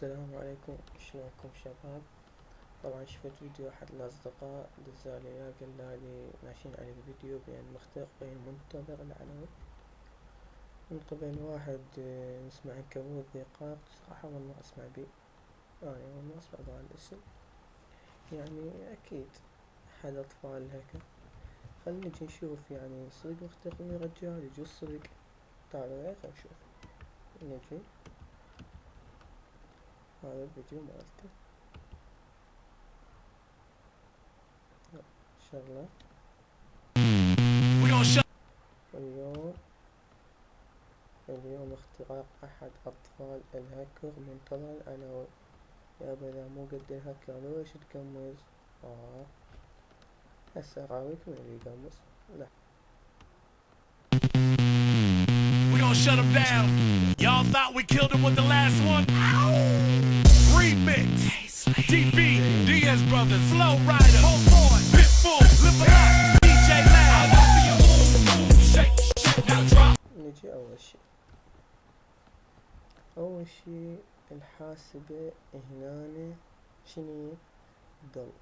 السلام عليكم، شلونكم شباب؟ طبعا شفت فيديو احد الاصدقاء دزالي قالالي ماشيين على الفيديو بين مخترق بين منتظر العلوي من قبل واحد اسمه عنكبوت دقاق. صراحة والله ما اسمع بيه، انا والله ما اسمع بهذا الاسم، يعني اكيد احد اطفال هيك. خلينا نجي نشوف يعني صدق مخترق من رجال، يجوز صدق. تعالوا يا اخي نشوف. نجي هذا الفيديو مالته شغلة اليوم اختراق أحد أطفال الهاكر منتظر العلوي. يا بلا مو قد الهاكر لو ايش تقمص. هسه راويك من اللي يقمص. لا We gon' shut him down. Y'all thought we killed him with the last one? Remix. DB, Diaz Brothers, Flow Rider, Whole Boy, Pitbull, Live a Lot, DJ Lab. I see you move, shake, now drop. نجي أول شي الحاسبة هنا شنو ضل.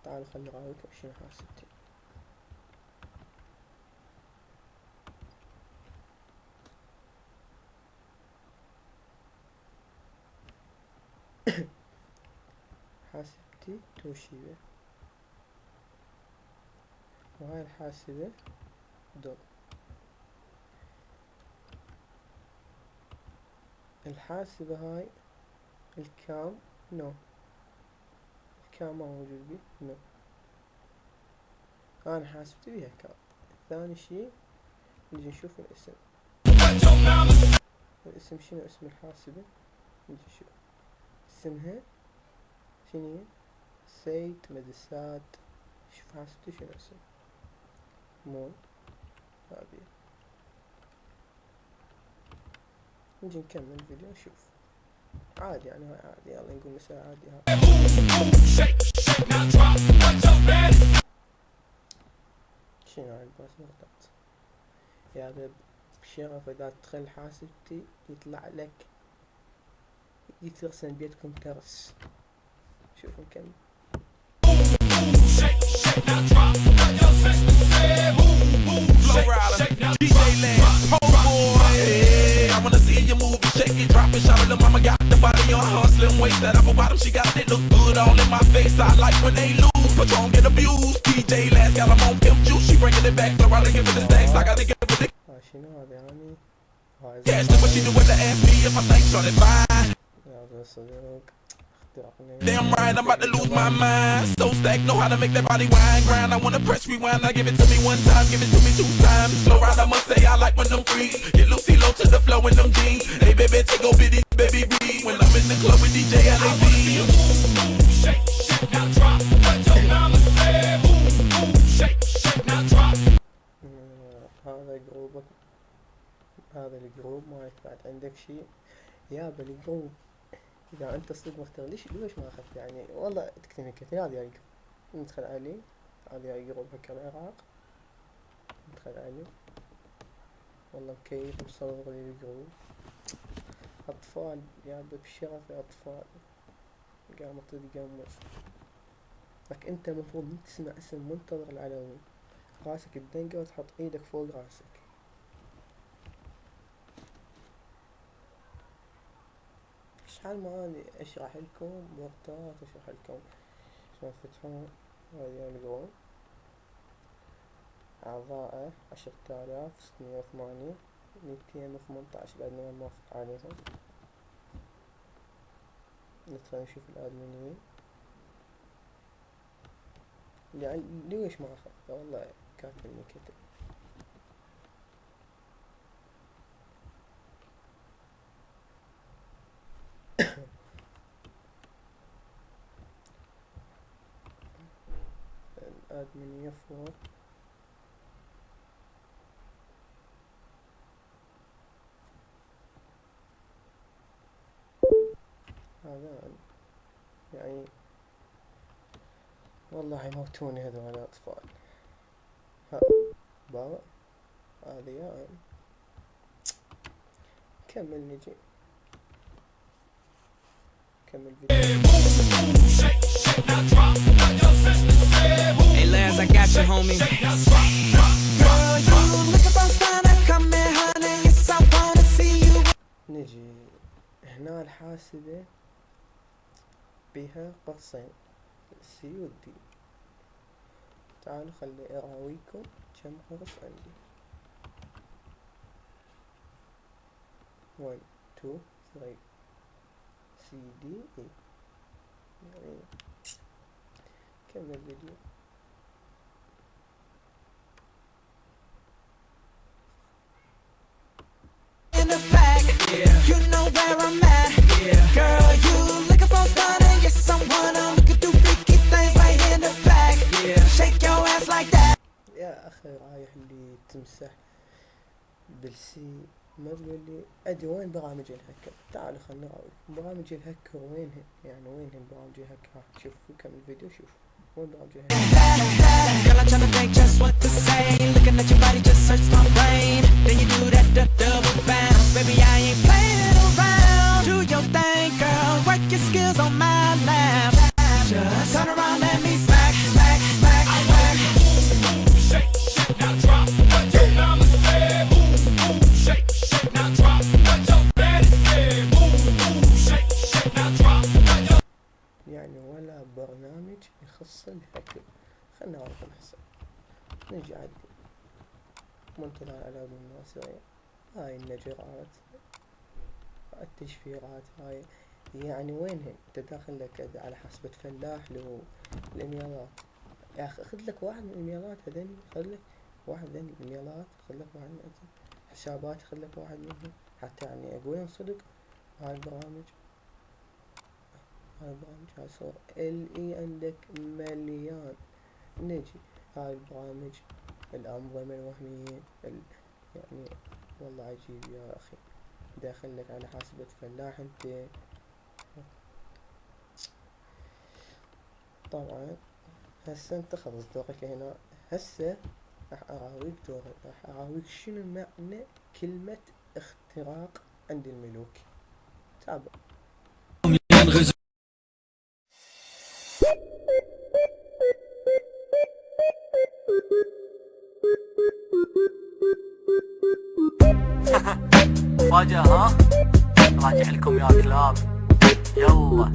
تعالوا خلي راويكم شنو حاسبتي. حاسبتي توشيبا، وهاي الحاسبة ضل. الحاسبة هاي الكام نو، الكام ما موجود بي نو. انا حاسبتي بيها كام. ثاني شي نجي نشوف الاسم. الاسم شنو اسم الحاسبة؟ نجي نشوف اسمها شنو، سيد مدسات. شوف حاسبتي شنو اسم مول هذه. نجي نكمل الفيديو نشوف. عادي يعني هاي عادي، يلا نقول مساء عادي. هاي شنو هاي الباس نقطات يا باب. بشرف اذا تدخل حاسبتي يطلع لك يترسم بيتكم ترس. شوف نكمل. Flow Rider, DJ Lab, Whole Boy. Hey, I wanna see you move and shake it, drop it, shout out, little mama got the body on her slim waist. That apple bottom, she got it look good all in my face. I like when they lose, Patron get abused. DJ Lab got them on pimp juice, she bringing it back. Flow Rider give it the stacks, I gotta give it the شنو هذا يعني؟ هاي cash. Do what she do with the ask me if I think so, they fine. يا صديق اخترقني. Damn right, I'm about to lose my mind. So stacked, know how to make that body whine, grind. I wanna press rewind, now give it to me one time, give it to me two times. Slow ride, I must say I like when them freeze. Get Lucy low to the flow in them jeans. Hey baby, take over bitty, baby B. When I'm in the club with DJ LAB. Shake, shake, now drop. What your mama said. Shake, shake, now drop. هذا جروبك، هذا الجروب ما بعد عندك شي يا بالجروب. اذا انت صدق مختار ليش ما اخذت يعني؟ والله تكتمي كثير. هذا يعني ندخل عليه، هذا جروب هكر العراق. ندخل عليه والله مكيف مصور لي الجروب. اطفال يا بشرف يا اطفال قامت تتقمص. لك انت المفروض تسمع اسم منتظر العلوي، راسك الدنقة وتحط ايدك فوق راسك. شحال ما اني اشرح لكم وقتات، اشرح لكم شلون تفتحون. هذه الجروب اعضاءه 10680، 218 بعد ما موافق عليهم. ندخل نشوف الادمنيين. يعني ليش ما اخذ والله كاتب لي كتب. الادمنية فوق. هذا يعني والله يموتوني هذول الأطفال. ها بابا هذه يا كمل نجي. كمل فيديو. Hey Laz, I got you, homie. Girl, you look about fine, come here, honey. Yes, I wanna see you. نجي هنا الحاسبة بيها قرصين، السي والدي. تعالوا خلي اراويكم كم قرص عندي. 1 2 3 سي دي اي. يعني كمل فيديو. In the back, you know where I'm at. Girl, you looking for fun, and you're someone I'm looking to freaky things right in the back. Shake your ass like that. يا اخي رايح اللي تمسح بالسي ما تقول لي ادي وين برامج الهكر. تعالوا خلنا نراوي برامج الهكر وينهن، يعني وينهن برامج الهكر. شوفوا كمل الفيديو شوف وين برامج الهكر. Girl, I'm tryna think just what to say. Looking at your body just search my brain. Then you do that double bounce. Baby, I ain't playing around. Do your thing, girl. Work your skills on my lap. Just turn around, let me smack, smack, smack, smack. Shake, shake, now drop. What your mama said. Shake, shake, now drop. What your daddy said. Shake, shake, now drop. يعني ولا برنامج يخص الهكر. خلنا نعرفهم هسه. نجي عدي منتدى الآلام الناصرية، هاي النجرات، التشفيرات هاي. يعني وينهن؟ انت داخل لك على حسبة فلاح لو الايميلات. يا اخي خذ لك واحد من الايميلات هذني، خذ لك واحد من الايميلات، خذ لك واحد من حسابات، خذ لك واحد منهم حتى يعني اقول صدق. هاي البرامج، هاي البرامج، هاي صور ال اي عندك مليان. نجي هاي البرامج، الأنظمة الوهمية يعني والله عجيب يا أخي. داخل لك على حاسبة فلاح انت. طبعا هسه انت خلص دورك هنا. هسه راح اراويك دوري، راح اراويك شنو معنى كلمة اختراق عند الملوك. تابع. مفاجأة ها؟ راجع لكم يا كلاب. يلا.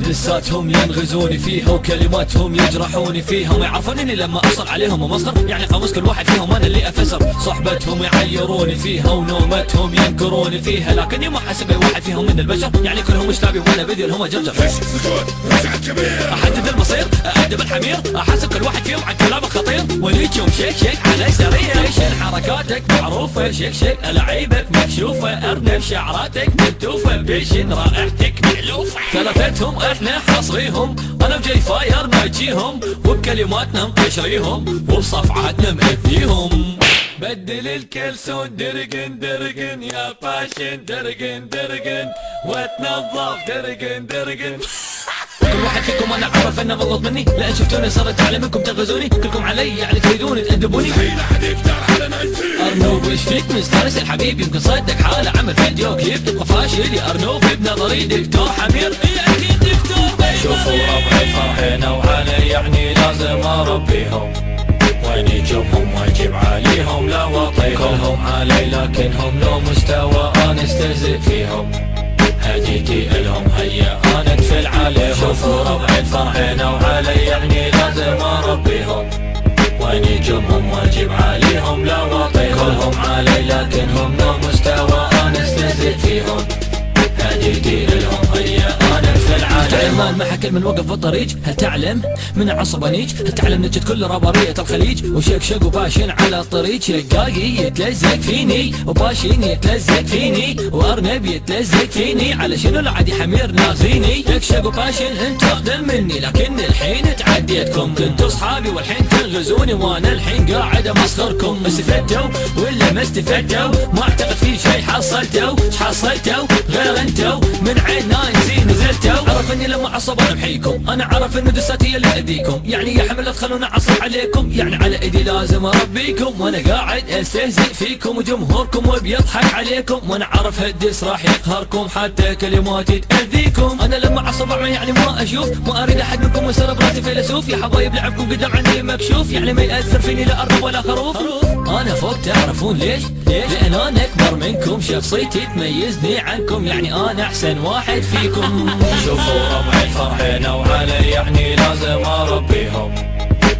دساتهم ينغزوني فيها وكلماتهم يجرحوني فيها، وما يعرفون اني لما اصل عليهم ومصدر يعني قاموس كل واحد فيهم انا اللي افسر. صحبتهم يعيروني فيها ونومتهم ينكروني فيها، لكني ما حسب اي واحد فيهم من البشر، يعني كلهم مش تابي وانا بذل هم جرجر. احدد المصير اادب الحمير، احاسب كل واحد فيهم عن كلامه خطير، وليكم شيك شيك على سريع. عيشن حركاتك معروفه، شيك شيك العيبك مكشوفه، ارنب شعراتك مكتوفه، بيشن رائحتك مألوفه. ثلاثتهم احنا حاصريهم، انا وجاي فاير ناجيهم، وبكلماتنا مقشريهم، وبصفعاتنا مأذيهم. بدل الكلسون درقن درقن يا باشن، درقن درقن وتنظف درقن درقن. كل واحد فيكم انا عرف انه غلط مني، لان شفتوني صرت على منكم تغزوني، كلكم علي يعني تريدون تأدبوني. ارنوب وش فيك مستانس الحبيب، يمكن صدق حاله عمل فيديو كليب. فاشل يا ارنوب بنظري دكتور حمير، اكيد دكتور بيضاوي. شوفوا ربعي فرحين وعلي يعني لازم اربيهم، وين يجيبهم واجب عليهم لا واطيهم. كلهم علي لكنهم لو مستوى انا استهزئ فيهم، هديتي الهم هيا انا ادفل عليهم. شوفوا ربعي فرحين وعلي يعني لازم اربيهم، وين يجيبهم واجب عليهم لا واطيهم. كلهم علي لكنهم لو مستوى انا استهزئ فيهم، هديتي الهم هيا انا ادفل عليهم. ما حكى من وقف الطريق، هل تعلم من عصبانيج؟ هل تعلم نجد كل ربابية الخليج، وشكشق وباشن على الطريق. شقاقي يتلزق فيني، وباشين يتلزق فيني، وارنب يتلزق فيني، على شنو العادي حمير ناغزيني. شكشق وباشن انت اقدم مني، لكن الحين تعديتكم. كنتوا اصحابي والحين تنغزوني، وانا الحين قاعد امسخركم. استفدتوا ولا ما استفدتوا؟ ما اعتقد في شي حصلتوا. ايش حصلتوا غير انتوا من عين ناينزين درتوا. عرف اني لما عصب انا بحيكم، انا عارف انه دساتي هي اللي اذيكم، يعني يا حمل لا تخلوني اعصب عليكم، يعني على ايدي لازم اربيكم، وانا قاعد استهزئ فيكم وجمهوركم وبيضحك عليكم، وانا عارف هالدس راح يقهركم حتى كلماتي تاذيكم. انا لما عصب يعني ما اشوف، ما اريد احد منكم يصير براسي فيلسوف، يا حبايب لعبكم قدام عني مكشوف، يعني ما يأثر فيني لا ارنب ولا خروف. انا فوق تعرفون ليش؟ لان انا اكبر منكم، شخصيتي تميزني عنكم، يعني انا احسن واحد فيكم. شوفوا ربعي فرحين وعلي يعني لازم اربيهم،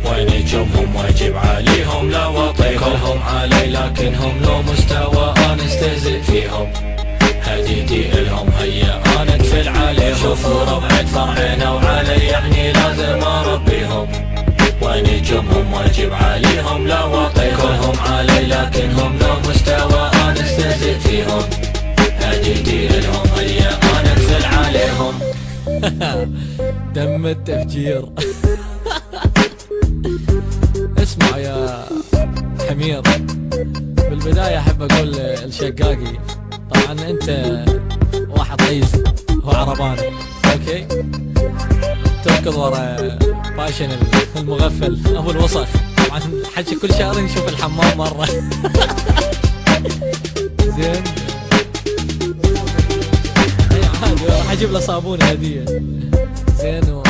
وين يجمهم واجب عليهم لا واطيهم، كلهم علي لكنهم لو مستوى انا استهزئ فيهم، هديتي الهم هيا انا اتفل عليهم. شوفوا ربعي فرحين وعلي يعني لازم اربيهم، وين يجمهم واجب عليهم لا واطيهم، كلهم علي لكنهم لو مستوى انا استهزئ فيهم، هديتي الهم هيا انا اتفل عليهم. دم التفجير. اسمع يا حمير، بالبداية احب اقول الشقاقي، طبعا انت واحد رئيس وعرباني، اوكي؟ تركض ورا باشن المغفل ابو الوسخ، طبعا حكي كل شهر نشوف الحمام مرة. زين عادي راح اجيب له صابون هدية. زين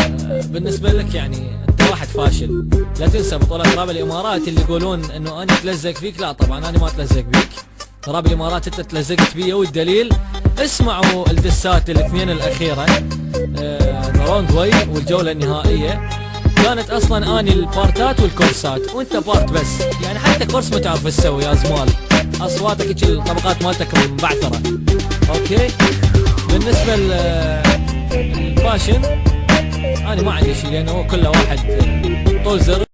بالنسبة لك يعني انت واحد فاشل، لا تنسى بطولة تراب الامارات اللي يقولون انه انا اتلزق فيك، لا طبعا انا ما اتلزق بيك، تراب الامارات انت تلزقت بي، والدليل اسمعوا الدسات الاثنين الاخيرة، ذا رونج واي والجولة النهائية، كانت اصلا اني البارتات والكورسات وانت بارت بس، يعني حتى كورس ما تعرف تسوي يا زمال، اصواتك الطبقات مالتك مبعثرة، اوكي؟ بالنسبة للفاشن انا ما عندي شيء، لانه كله واحد طول زر.